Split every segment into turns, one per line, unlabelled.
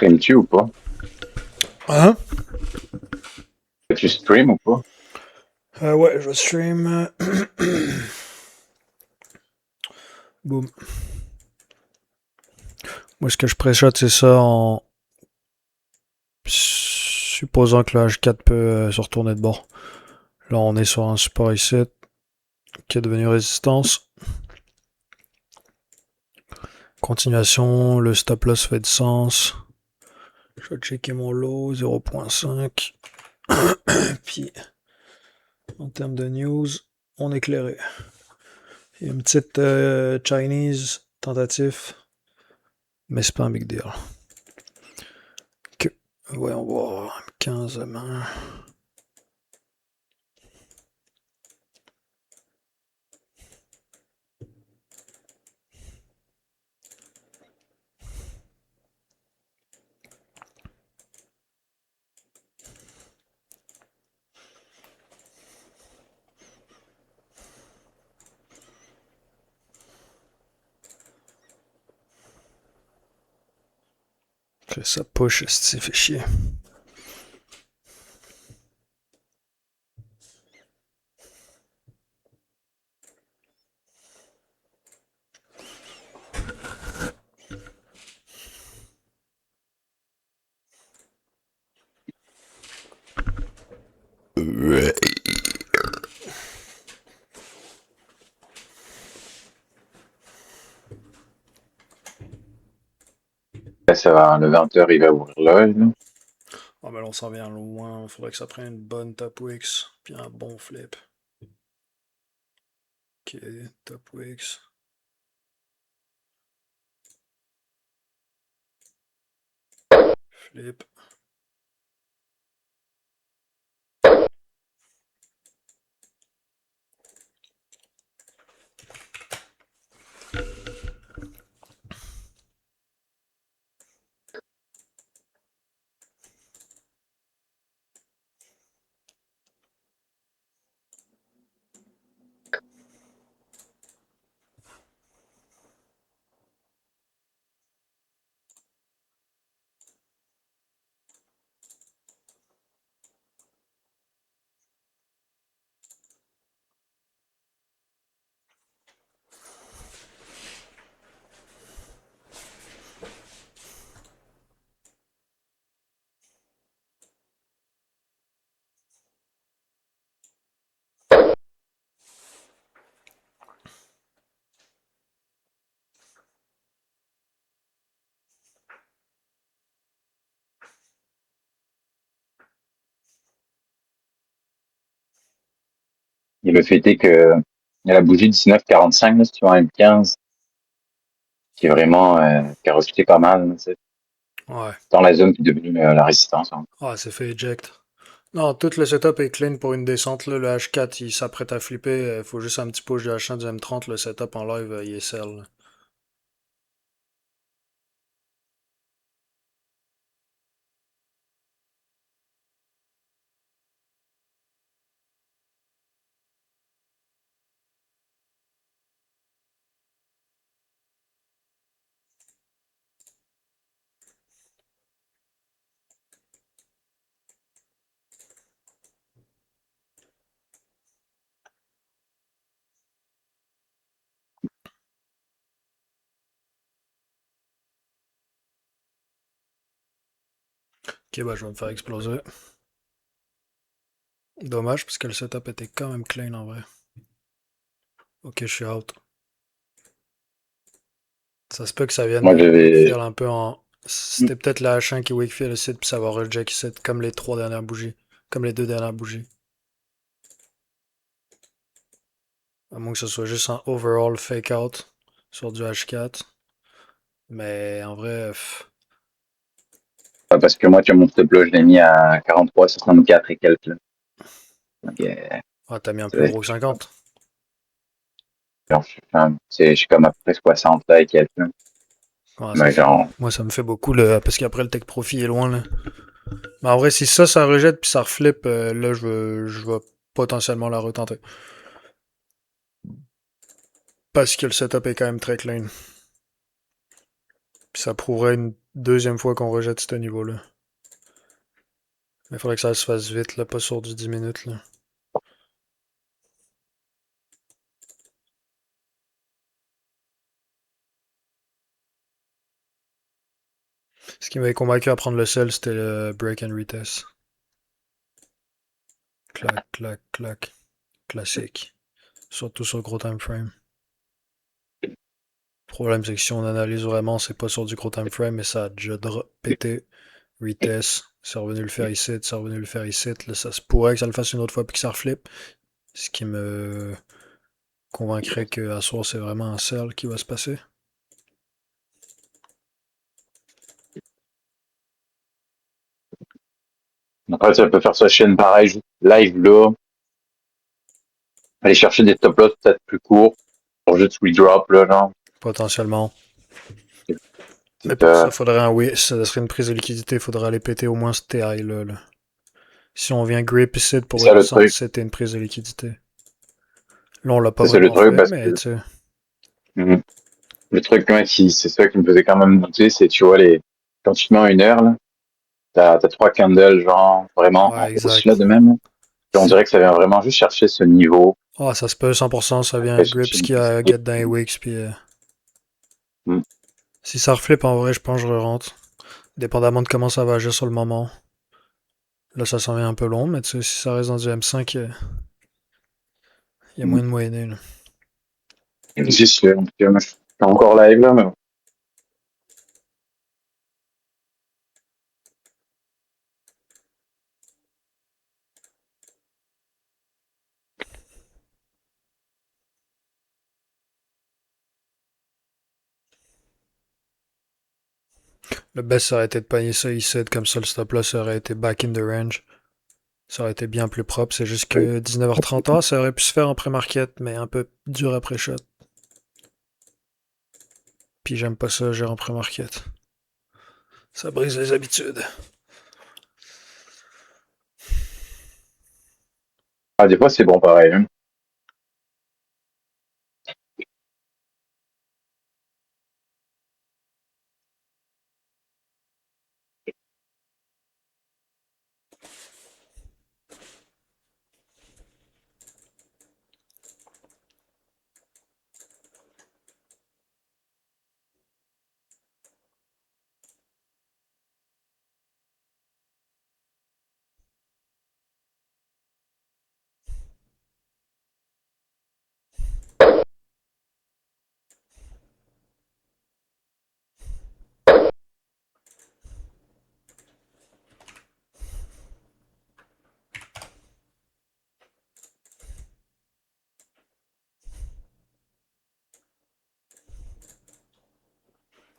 Stream-tu ou pas?
Hein?
Tu stream ou pas?
Ouais, je stream. Boum. Moi, ce que je pré-shot, c'est ça en supposant que le H4 peut se retourner de bord. Là, on est sur un support ici qui est devenu résistance. Continuation, le stop loss fait du sens. Je vais checker mon low, 0.5. Puis, en termes de news, on est éclairé. Il y a une petite Chinese tentative, mais c'est pas un big deal. Que, voyons voir, 15 mains. Que ça push, c'est fait chier.
Là, le 20h, il va ouvrir l'œil, là.
Oh, mais là, on s'en vient loin. Faudrait que ça prenne une bonne tap wix, puis un bon flip. Ok, tap wix. Flip.
Et le fait est que il y a la bougie 19,45, là, si tu vois, un M15, qui est vraiment, qui a rejeté pas mal, là, tu sais.
Ouais.
Dans la zone qui est devenue la résistance, hein.
Ah, c'est fait eject. Non, tout le setup est clean pour une descente. Là. Le H4, il s'apprête à flipper. Il faut juste un petit push du H1 du M30. Le setup en live, il est sell. Là. Ok, bah je vais me faire exploser. Dommage, parce que le setup était quand même clean en vrai. Ok, je suis out. Ça se peut que ça vienne
Moi,
de
j'avais,
Wakefield un peu en. C'était peut-être la H1 qui Wakefield le site, puis ça va reject set comme les trois dernières bougies. Comme les deux dernières bougies. À moins que ce soit juste un overall fake out sur du H4. Mais en vrai,
parce que moi, tu mon stop là, je l'ai mis à 43,64 et quelques, là. Donc,
ah, t'as mis un plus
c'est-
gros que 50.
genre, je suis comme à peu près 60 là et quelques, là.
Ouais,
Mais genre,
moi, ça me fait beaucoup le. Parce qu'après, le take profit est loin là. Mais en vrai, si ça rejette puis ça reflip, là, je vais potentiellement la retenter. Parce que le setup est quand même très clean. Puis ça prouverait une deuxième fois qu'on rejette ce niveau-là. Mais il faudrait que ça se fasse vite, là, pas sur du 10 minutes, là. Ce qui m'avait convaincu à prendre le sel, c'était le break and retest. Clac, clac, clac. Classique. Surtout sur gros time frame. Le problème, c'est que si on analyse vraiment, c'est pas sur du gros time frame, mais ça a déjà pété. Retest. C'est revenu le faire ici, c'est revenu le faire ici. Là, ça se pourrait que ça le fasse une autre fois puis que ça reflippe. Ce qui me convaincrait qu'à soir, c'est vraiment un sell qui va se passer.
Après, tu peux faire sa chaîne pareil, juste live là, aller chercher des top loss peut-être plus courts, pour juste redrop là, genre.
Potentiellement. Mais
C'est,
pour ça, faudrait un oui, ça serait une prise de liquidité, faudrait aller péter au moins ce TI là, là. Si on vient grip ici pour
ça le
redescendre,
truc.
c'était une prise de liquidité. Là, on l'a pas
C'est le
vraiment
truc
fait,
parce
mais
que
tu sais.
mhm. Le truc, ouais, c'est ça qui me faisait quand même douter, c'est, tu vois, quand tu te mets à 1 heure, là, t'as trois candles, genre, vraiment en
Ouais,
hausse, là,
exact.
de même, là. Puis on dirait que ça vient vraiment juste chercher ce niveau,
Ah, ça se peut 100%, ça vient
après
grip
chercher
ce
une
qu'il y
petite
a
dip.
get dans les wicks, puis
Mhm.
si ça reflippe en vrai, je pense que je rentre. Dépendamment de comment ça va agir sur le moment. Là, ça s'en vient un peu long, mais tu sais, si ça reste dans du M5, il y a moyen de moyenner, là.
C'est sûr. Donc, moi, je suis encore live, là, mais bon.
Le best, ça aurait été de pogner ça ici, comme ça, le stop loss aurait été back in the range. Ça aurait été bien plus propre. C'est juste que 19h30, ça aurait pu se faire en pré-market, mais un peu dur après shot. Puis j'aime pas ça, gérer en pré-market. Ça brise les habitudes.
Ah, des fois, c'est bon, pareil, hein.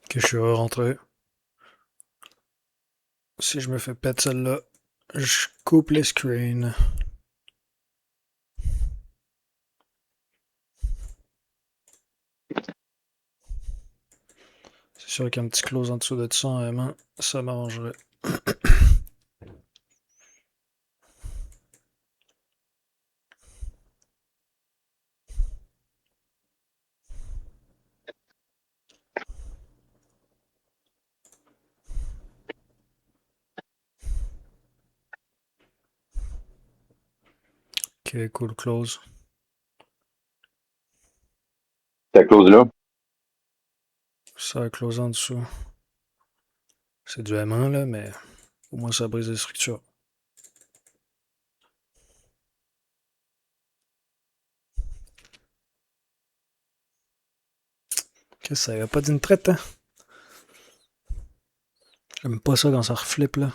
Que je suis rentré. Si je me fais pète celle-là, je coupe les screens. C'est sûr qu'un petit close en dessous de 100 M1, ça m'arrangerait. Ok, cool close.
Ta close là.
Ça close en dessous. C'est du M1 là, mais au moins ça brise les structures. Que ça y a pas d'une traite, hein? J'aime pas ça quand ça reflippe là.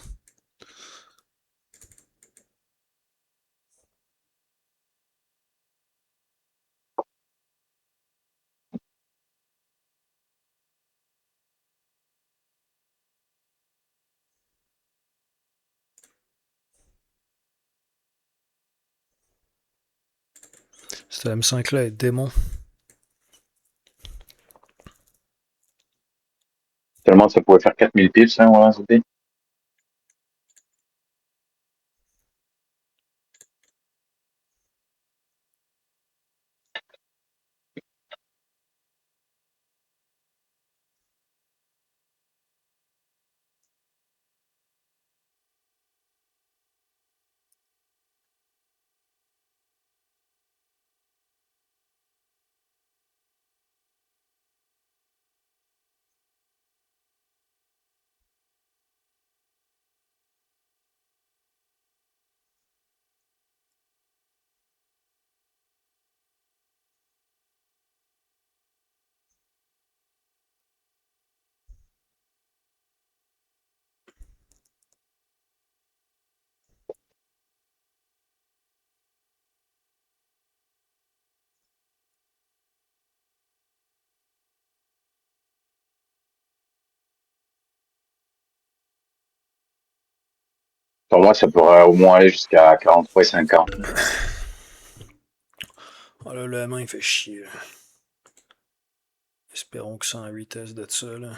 Cette M5 là est démon.
Tellement ça pouvait faire 4000 pips, hein, voilà, c'était. Pour moi, ça pourrait au moins aller jusqu'à 43,50.
Oh là, la main, il fait chier. Là. Espérons que c'est en vitesse de ça. Là.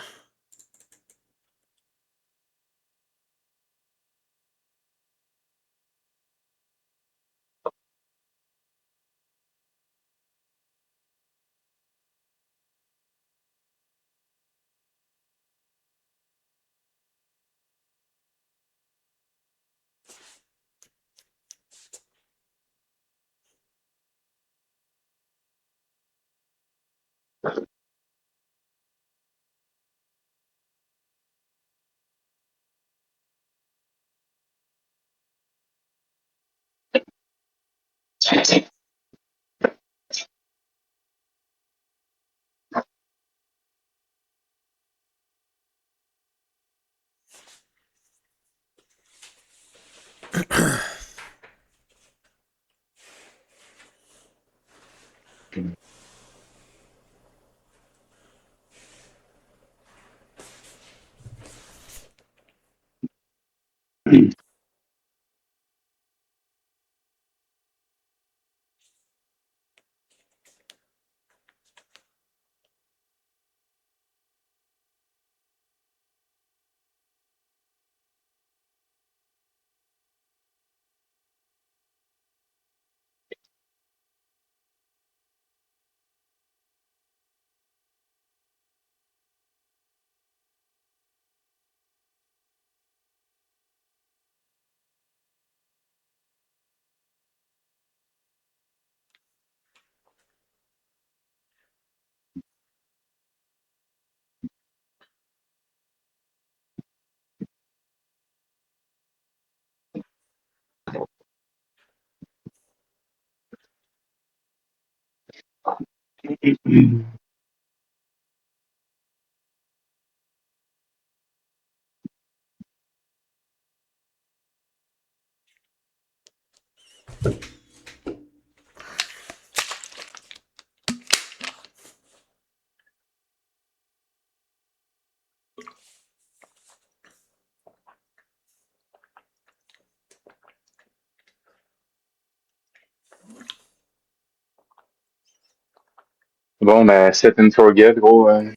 Bon, ben, set and forget, gros.
Ouais.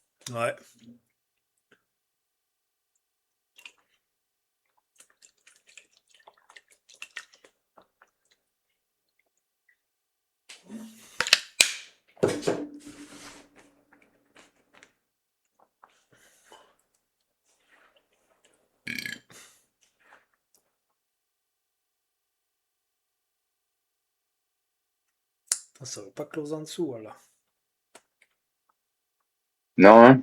Ça va pas close en dessous, voilà.
Non, hein?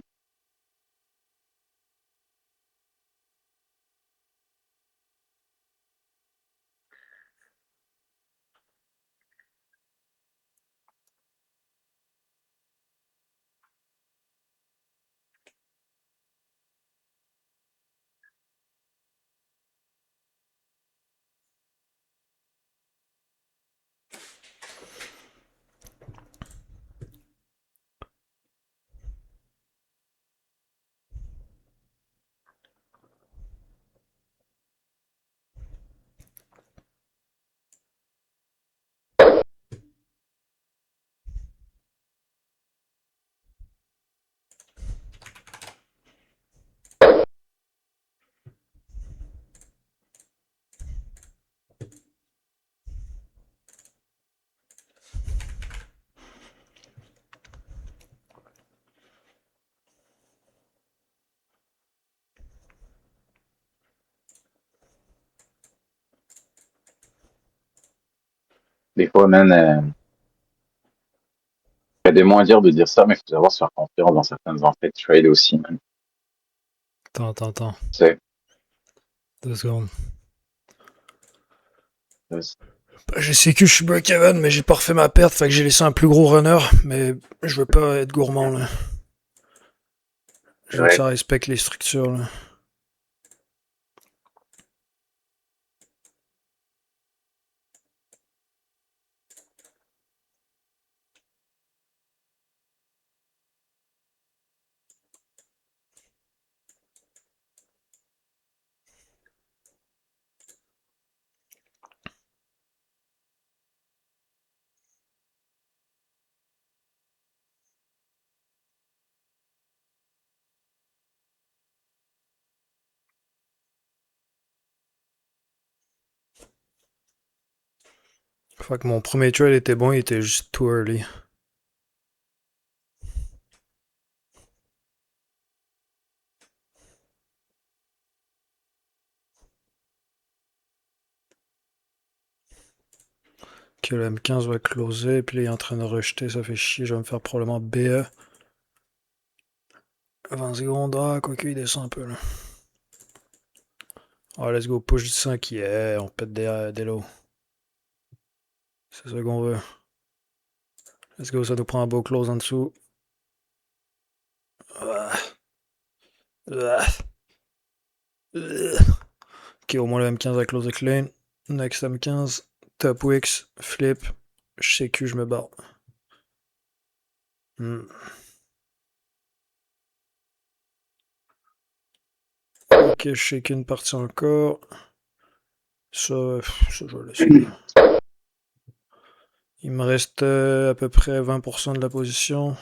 Des fois, man, il y a des mots à dire de dire ça, mais il faut savoir se faire confiance dans certaines entrées de trade aussi, man.
Attends.
Tu sais,
2 secondes.
c'est-
Bah, j'ai sais que je suis break-even, mais j'ai pas refait ma perte, fait que j'ai laissé un plus gros runner, mais je veux pas être gourmand, là. Je veux que
ouais.
ça respecte les structures, là. Fait que mon premier trade était bon, il était juste too early. Que le M15 va closer, puis là, il est en train de rejeter, ça fait chier, je vais me faire probablement BE. 20 secondes, ah, quoique il descend un peu là. Ah, let's go, push du 5, yeah, on pète des lows. C'est ça qu'on veut. Let's go, ça nous prend un beau close en dessous. Ah, ah, ok, au moins le M15 a close clean. Next M15, top wicks, flip, je sais que je me barre. Hmm. Ok, je sais qu'une partie encore. Ça, je vais laisser là. Il me reste à peu près 20% de la position.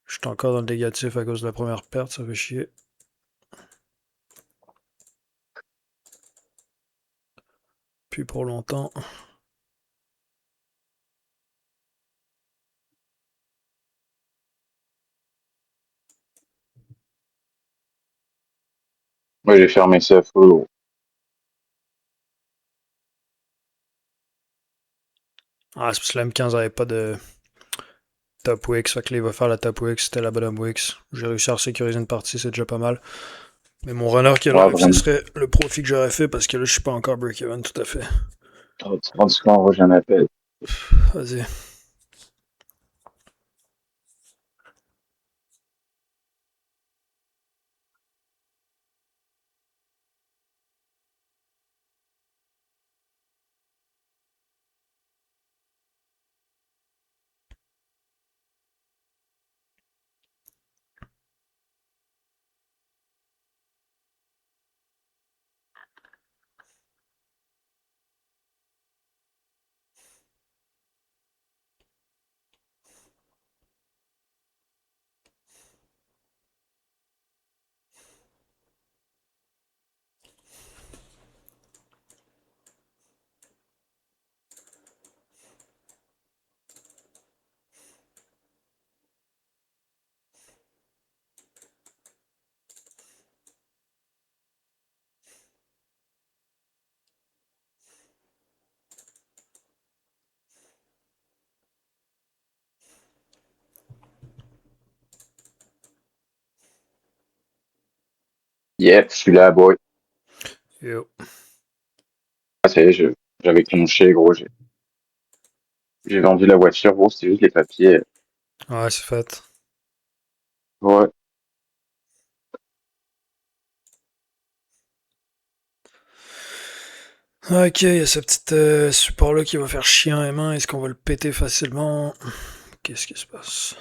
Je suis encore dans le négatif à cause de la première perte, ça fait chier. Puis pour longtemps.
Moi, j'ai fermé ça full.
Ah, c'est parce que la M15 avait pas de top wicks, fait que là, il va faire la top wicks, c'était la bottom wicks. J'ai réussi à sécuriser une partie, c'est déjà pas mal. Mais mon runner qui
Ouais,
arrive, ce
vraiment.
serait le profit que j'aurais fait parce que là, je suis pas encore break-even tout à fait.
Oh, tu te rends compte, j'en appelle.
Vas-y.
Yep, je suis là, boy.
Yo.
Ah, ça y est, j'avais clenché, gros. J'ai vendu la voiture, gros, c'était juste les papiers.
Ouais, c'est fait.
Ouais.
Ok, il y a ce petit support-là qui va faire chier en M1. Est-ce qu'on va le péter facilement? Qu'est-ce qui se passe?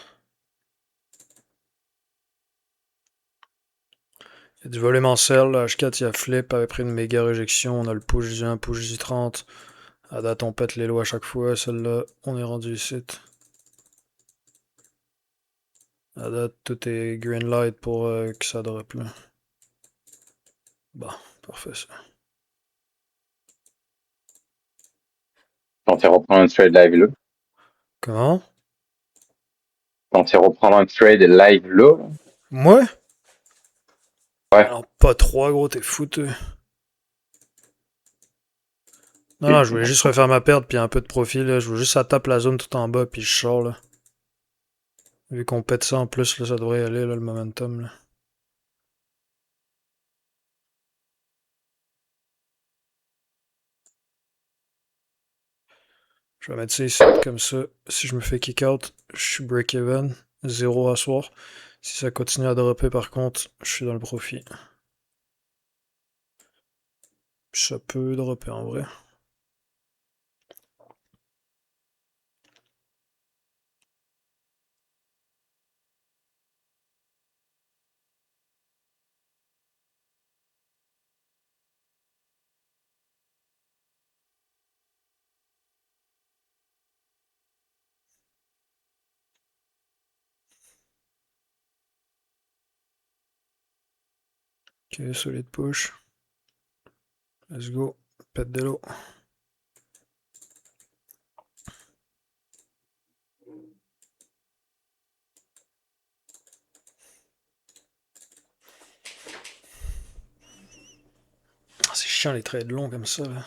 Il y a du volume en sell. Là, H4, il y a flip avec pris une méga réjection. On a le push du 1, push du 30. À date, on pète les lois à chaque fois. Celle-là, on est rendu ici. À date, tout est green light pour que ça drop là. Bon, parfait ça.
Quand tu reprends un trade live là.
Comment?
Quand tu reprends un trade live là.
Moi?
Ouais.
Alors, pas trois, gros, t'es foutu. Non, non, je voulais juste refaire ma perte puis un peu de profil. Là. Je voulais juste ça tape la zone tout en bas puis je sors là. Vu qu'on pète ça en plus, là, ça devrait y aller là, le momentum. Là. Je vais mettre ça ici comme ça. Si je me fais kick out, je suis break-even. 0 à soir. Si ça continue à dropper par contre, je suis dans le profit. Ça peut dropper en vrai. Ok, solide push. Let's go. Pète de l'eau. chiant les trades longs comme ça, là.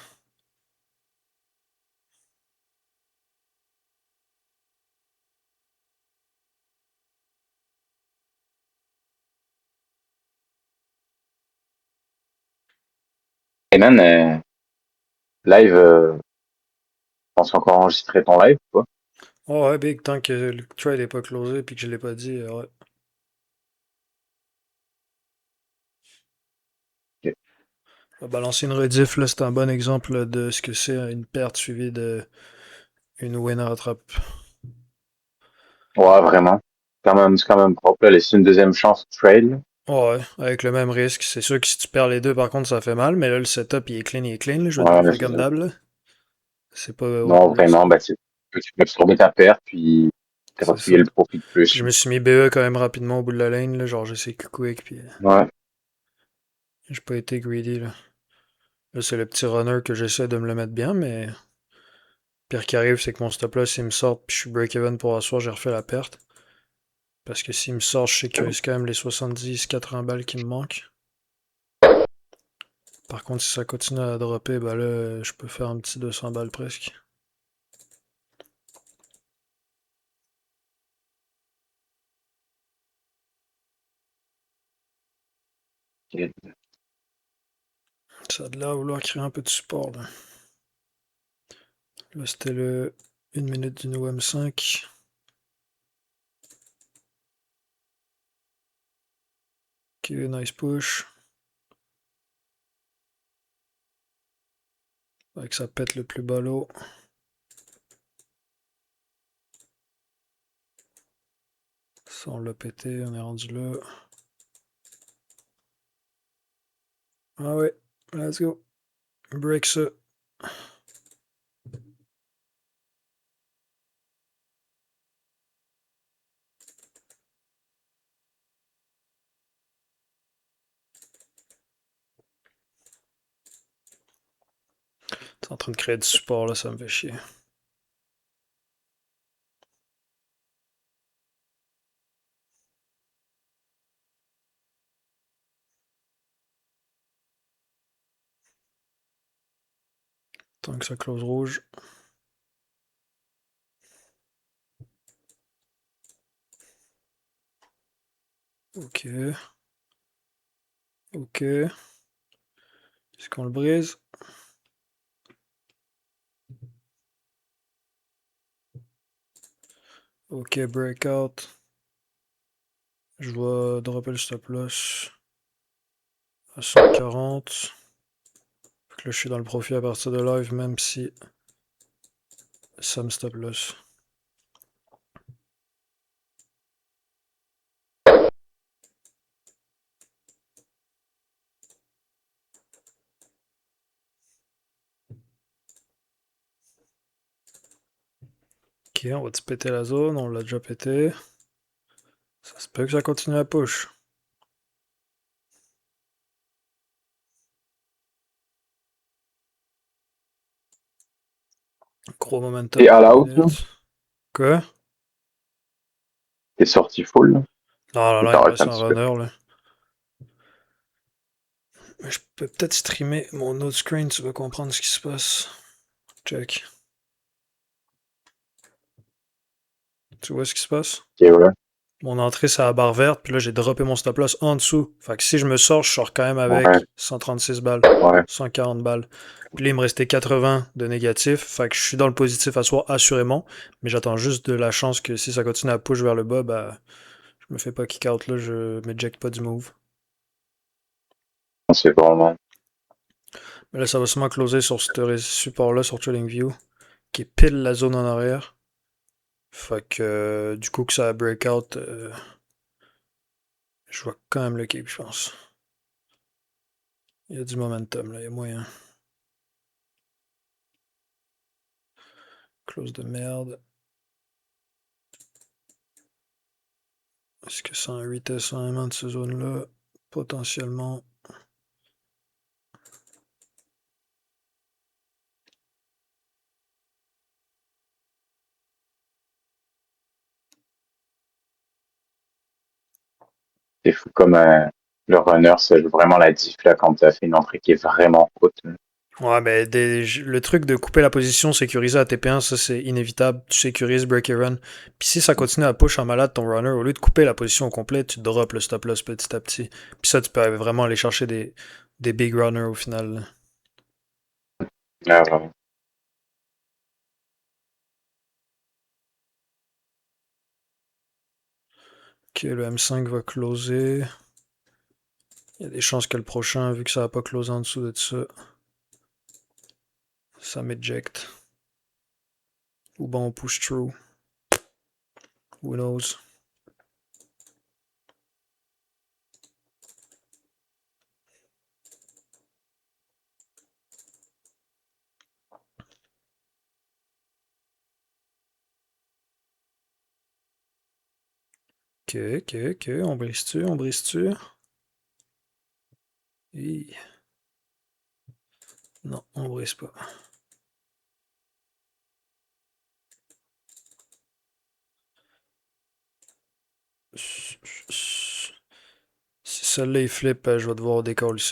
Et man, live, je pense encore enregistrer ton live, quoi.
Oh ouais, big, tant que le trade est pas closé puis que je l'ai pas dit, ouais.
Ok.
Je vais balancer une rediff, là, c'est un bon exemple de ce que c'est une perte suivie de une win à rattrape.
Ouais, vraiment. C'est quand même propre, là. Laisser une deuxième chance au trade, là.
Ouais, avec le même risque. C'est sûr que si tu perds les deux, par contre, ça fait mal, mais là, le setup, il est clean, là. Je vais te
Ouais,
briefer
c'est
comme
ça.
d'hab, là. C'est pas
Non,
over risk,
vraiment,
là.
bah, tu peux absorber ta perte, puis
C'est ça.
grappiller le profit de
Puis
plus.
je me suis mis BE quand même rapidement au bout de la lane, là. Genre, j'essaie quick, puis
Ouais.
j'ai pas été greedy, là. Là, c'est le petit runner que j'essaie de me le mettre bien, mais pire qui arrive, c'est que mon stop loss, il me sort, puis je suis break-even pour asseoir, j'ai refait la perte. Parce que s'il me sort, je sécurise quand même les 70-80 balles qui me manquent. Par contre, si ça continue à dropper, bah là, je peux faire un petit 200 balles presque. Ça a de l'air de vouloir créer un peu de support, là. Là, c'était le 1 minute du New M5. Ok, nice push. Avec ça pète le plus bas lot. Ça, on l'a pété, on est rendu là. Ah ouais, let's go. Break ça. T'es en train de créer du support là, ça me fait chier. Tant que ça close rouge. Ok. Ok. Est-ce qu'on le brise? Ok, breakout. Je vais dropper le stop loss à 140. Fait que là, je suis dans le profit à partir de live, même si ça me stop loss. Ok, on va te péter la zone, on l'a déjà pété. Ça se peut que ça continue à push. Gros momentum
Et
à
all
la
out, là.
minute. Quoi?
T'es sorti full, là.
Non, là,
Ou
là, il me
t'arrêtes
reste
un
un
petit peu.
runner, là. Mais je peux peut-être streamer mon autre screen, tu vas comprendre ce qui se passe. Check. Tu vois ce qui se passe?
Ok, ouais.
Mon entrée, c'est à la barre verte, puis là, j'ai droppé mon stop loss en dessous. Fait que si je me sors, je sors quand même
Ouais,
avec 136 balles,
ouais.
140 balles. Puis là, il me restait 80 de négatif. Fait que je suis dans le positif à soi, assurément. Mais j'attends juste de la chance que si ça continue à push vers le bas, bah, je me fais pas kick out là, je m'éjecte pas du move.
C'est vraiment.
Mais là, ça va sûrement closer sur ce support-là, sur TradingView, qui est pile la zone en arrière. Fait que du coup que ça a breakout, je vois quand même le kick, je pense. Il y a du momentum là, il y a moyen. Close de merde. Est-ce que 108 et 101 de ces zones-là, potentiellement.
C'est fou comme le runner, ça joue vraiment la diff là, quand tu as fait une entrée qui est vraiment haute.
Ouais, mais le truc de couper la position sécurisée à TP1, ça c'est inévitable. Tu sécurises break et run. Puis si ça continue à push en malade ton runner, au lieu de couper la position au complet, tu drops le stop loss petit à petit. Puis ça, tu peux vraiment aller chercher des big runners au final, là.
Ah, ouais.
Ok, le M5 va closer. Il y a des chances que le prochain, vu que ça va pas close en dessous de ça, ça m'éjecte. Ou bon, on push through. Who knows? Ok, ok, ok. On brise-tu? On brise-tu? Hi. Non, on brise pas. Si celle-là il flip, je vais devoir décoller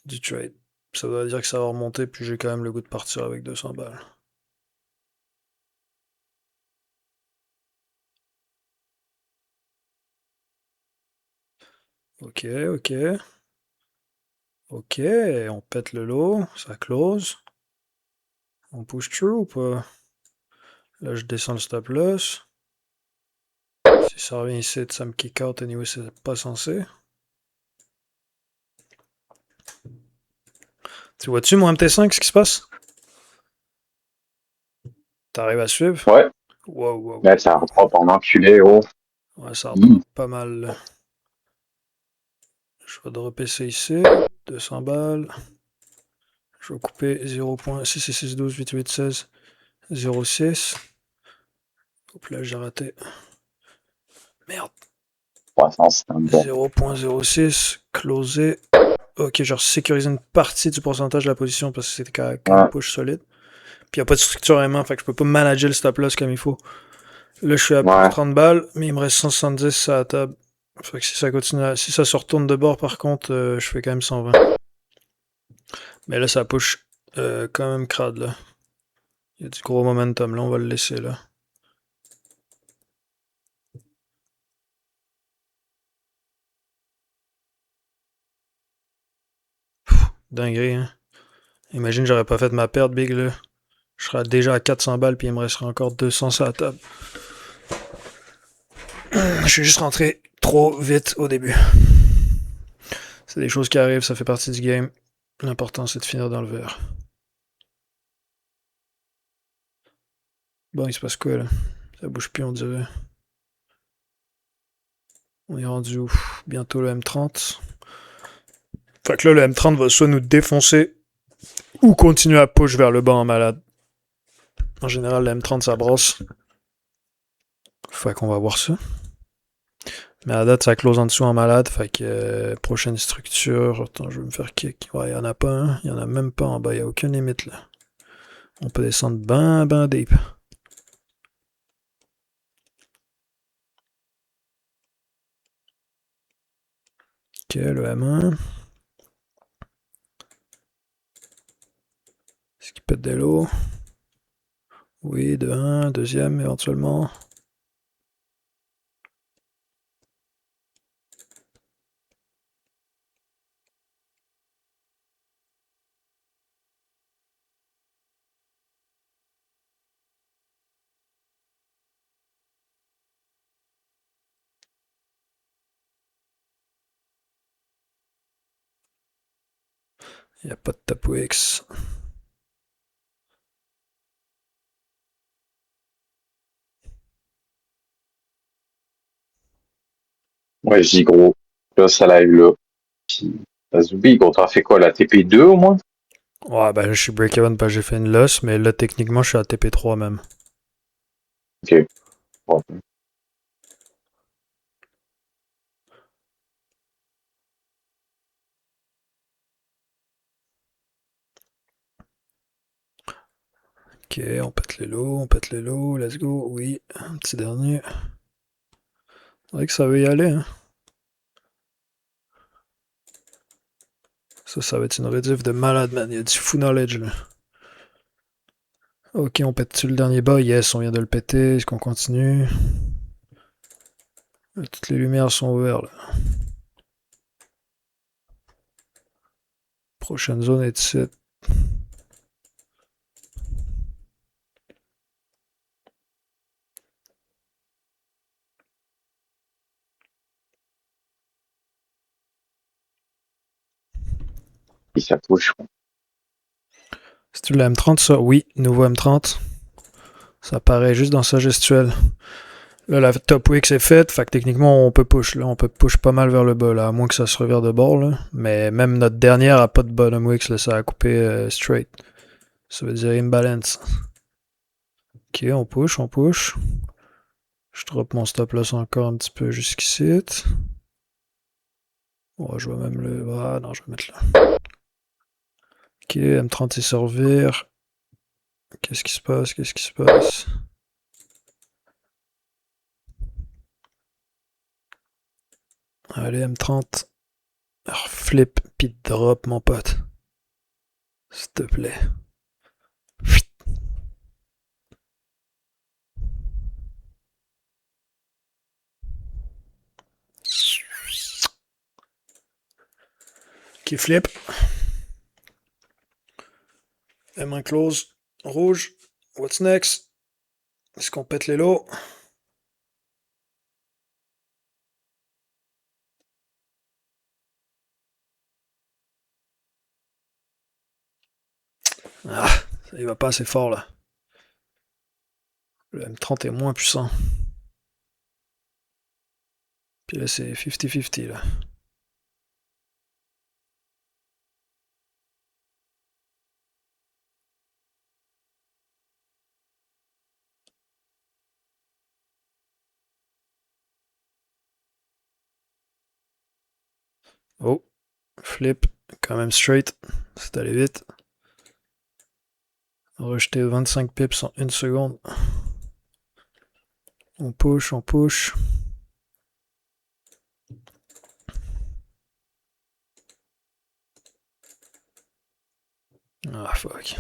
du trade. Ça veut dire que ça va remonter, puis j'ai quand même le goût de partir avec 200 balles. Ok, ok. Ok, on pète le lot, ça close. On push through ou pas? Là, je descends le stop loss. Si ça revient ici, ça me kick out. Anyway, c'est pas censé. Tu vois-tu mon MT5, ce qui se passe? T'arrives à suivre?
Ouais,
Wow, wow,
là,
wow,
ça
wow.
redrop en enculé, oh.
Ouais, ça
Hi.
redrop pas mal, là. Je vais dropper ça ici. 200 balles. Je vais couper 0.666128816 06. Hop là, j'ai raté. Merde.
300, c'est un bon.
0.06, closé. Ok, genre sécuriser une partie du pourcentage de la position parce que c'était quand même
Ouais,
push solide. Puis il n'y a pas de structure vraiment, fait que je peux pas manager le stop loss comme il faut. Là, je suis à plus de
ouais,
30 balles, mais il me reste 170 à la table. Fait que si ça continue, si ça se retourne de bord, par contre, je fais quand même 120. Mais là, ça push quand même crade, là. Il y a du gros momentum, là, on va le laisser, là. Dinguerie, hein. Imagine, j'aurais pas fait ma perte, Big, là. Je serais déjà à 400 balles, puis il me resterait encore 200 sur la table. Je suis juste rentré trop vite au début. C'est des choses qui arrivent, ça fait partie du game. L'important, c'est de finir dans le vert. Bon, il se passe quoi, là? Ça bouge plus, on dirait. On est rendu où? Bientôt le M30. Fait que là, le M30 va soit nous défoncer ou continuer à push vers le bas en malade. En général, le M30, ça brosse. Fait qu'on va voir ça. Mais à date, ça close en dessous en malade. Fait que prochaine structure. Attends, je vais me faire kick. Ouais, il y en a pas un. Il y en a même pas en bas. Il y a aucune limite là. On peut descendre ben deep. Ok, le M1. Est-ce qu'il pète des lots? Oui, de 1, deuxième éventuellement. Il n'y a pas de tapo X.
ouais, j'y gros. Là, ça l'a eu là. Puis, Azubi, gros, t'as fait quoi, la TP2 au moins?
Ouais, ben je suis break-even parce que j'ai fait une loss, mais là, techniquement, je suis à TP3 même.
Ok. Bon.
Ok, on pète les lots, on pète les lots, let's go, oui. Un petit dernier. C'est vrai que ça veut y aller, hein. Ça va être une rediff de malade, man. Il y a du full knowledge, là. Ok, on pète-tu le dernier bas? Yes, on vient de le péter. Est-ce qu'on continue? Là, toutes les lumières sont ouvertes, là. Prochaine zone est ici.
Et ça touche.
C'est-tu le M30, ça? Oui, nouveau M30. Ça apparaît juste dans sa gestuelle. Là, la top wick est faite, fait que techniquement, on peut push. Là, on peut push pas mal vers le bas, là, à moins que ça se revire de bord. Là. Mais même notre dernière a pas de bottom wick, là, ça a coupé straight. Ça veut dire imbalance. Ok, on push, on push. Je drop mon stop loss encore un petit peu jusqu'ici. Oh, je vais même le... Ah non, je vais mettre là. Ok, M30 est servir. Qu'est-ce qui se passe? Qu'est-ce qui se passe? Allez, M30. Alors, flip, puis drop, mon pote. S'il te plaît. Ok, flip. M1 close. Rouge. What's next? Est-ce qu'on pète les lots? Ah, ça y va pas assez fort là. Le M30 est moins puissant. Puis là, c'est 50-50 là. Oh, flip, quand même straight. C'est allé vite. Rejeté 25 pips en 1 seconde. On push, on push. Ah, fuck.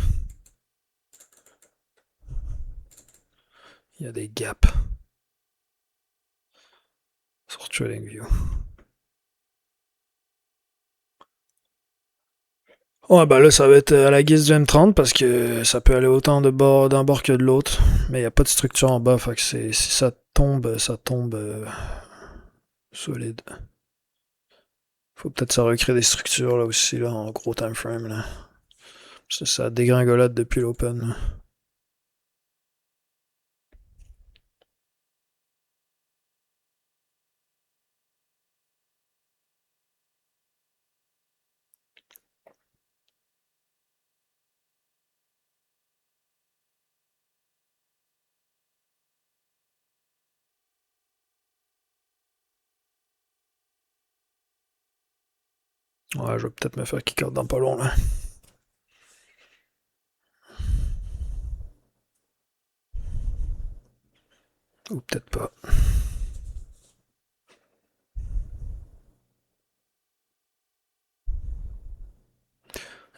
Il y a des gaps. Sur TradingView. Ouais, bah là, ça va être à la guise du M30 parce que ça peut aller autant d'un bord que de l'autre. Mais il n'y a pas de structure en bas. Fait que si ça tombe solide. Faut peut-être ça recréer des structures là aussi, là, en gros time frame. Là. Ça dégringolade depuis l'open. Ouais, je vais peut-être me faire kick-out dans pas long là. Ou peut-être pas.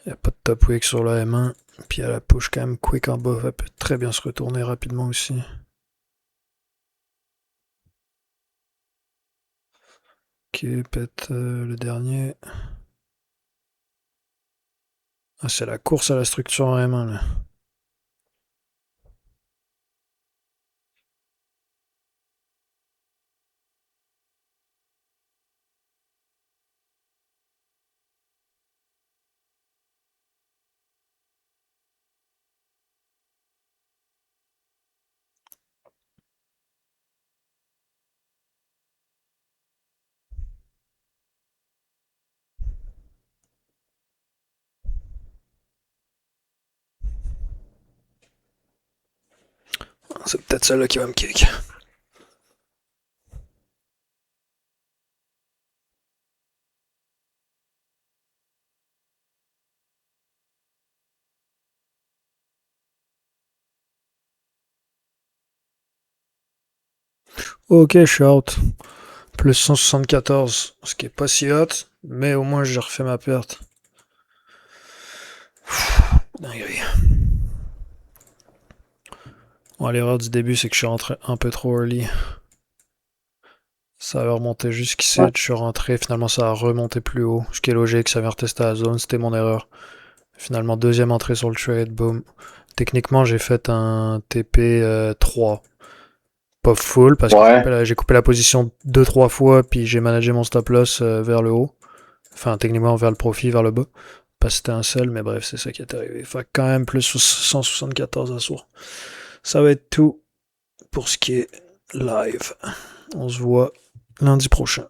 Il n'y a pas de top wick sur la M1. Puis elle la push quand même quick en bas. Elle peut très bien se retourner rapidement aussi. Ok, pète le dernier. Ah, c'est la course à la structure en M1 là. C'est peut-être celle-là qui va me kick. Ok, je suis out. Plus 174. Ce qui est pas si hot. Mais au moins j'ai refait ma perte. Dinguerie. Bon, l'erreur du début, c'est que je suis rentré un peu trop early. Ça avait remonté jusqu'ici,
Ouais.
je suis rentré, finalement ça a remonté plus haut. Ce qui est logique, ça vient retester la zone, c'était mon erreur. Finalement, deuxième entrée sur le trade, boom. Techniquement, j'ai fait un TP 3. Pas full, parce que
Ouais.
j'ai coupé la position 2-3 fois, puis j'ai managé mon stop loss vers le haut. Enfin, techniquement, vers le profit, vers le bas. Pas c'était un seul, mais bref, c'est ça qui est arrivé. Fait que quand même plus 174 à soir. Ça va être tout pour ce qui est live. On se voit lundi prochain.